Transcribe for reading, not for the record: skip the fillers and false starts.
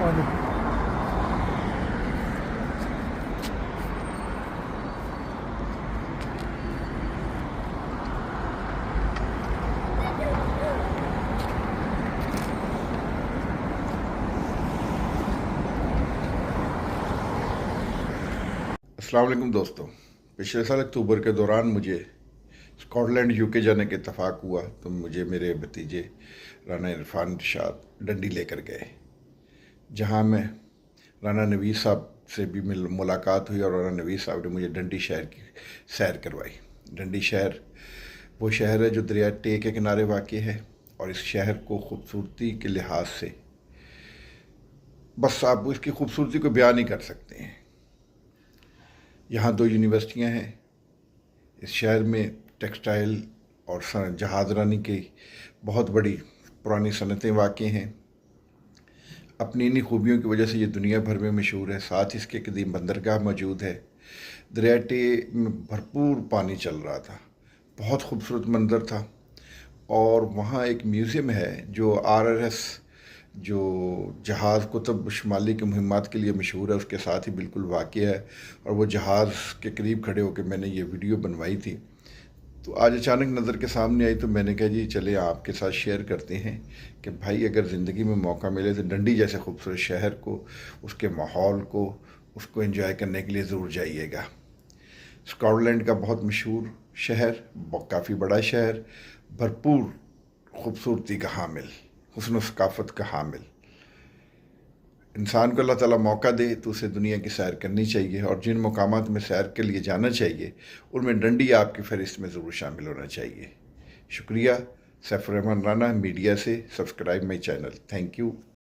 वालेकुम। अस्सलाम वालेकुम दोस्तों। पिछले साल अक्टूबर के दौरान मुझे स्कॉटलैंड यूके जाने के इत्तेफाक हुआ तो मुझे मेरे भतीजे राना इरफान इरशाद डंडी लेकर गए, जहां मैं राना नवीद साहब से भी मुलाकात हुई और राना नवीद साहब ने मुझे डंडी शहर की सैर करवाई। डंडी शहर वो शहर है जो दरिया टे के किनारे वाक़ है, और इस शहर को खूबसूरती के लिहाज से बस आप इसकी खूबसूरती को बयान नहीं कर सकते हैं। यहाँ 2 यूनिवर्सिटियाँ हैं। इस शहर में टेक्सटाइल और जहाज़ रानी की बहुत बड़ी पुरानी सनतें वाक़ हैं। अपनी इन्हीं खूबियों की वजह से ये दुनिया भर में मशहूर है। साथ ही इसके कदीम बंदरगाह मौजूद है। दरिया टे में भरपूर पानी चल रहा था, बहुत खूबसूरत मंजर था। और वहाँ एक म्यूज़ियम है जो RRS जो जहाज़ कुतुब शुमाली की मुहिम्मात के लिए मशहूर है, उसके साथ ही बिल्कुल वाक़ है। और वो जहाज़ के करीब खड़े होकर मैंने ये वीडियो बनवाई थी, तो आज अचानक नज़र के सामने आई तो मैंने कहा जी चले आपके साथ शेयर करते हैं कि भाई अगर ज़िंदगी में मौका मिले तो डंडी जैसे खूबसूरत शहर को, उसके माहौल को, उसको एंजॉय करने के लिए ज़रूर जाइएगा। स्कॉटलैंड का बहुत मशहूर शहर, काफ़ी बड़ा शहर, भरपूर खूबसूरती का हामिल, हुस्न व सकाफ़त का हामिल। इंसान को अल्लाह ताला मौका दे तो उसे दुनिया की सैर करनी चाहिए, और जिन मकामात में सैर के लिए जाना चाहिए उनमें डंडी आपकी फ़हरिस्त में ज़रूर शामिल होना चाहिए। शुक्रिया। सैफुर रहमान राना, मीडिया से। Subscribe my channel. Thank you.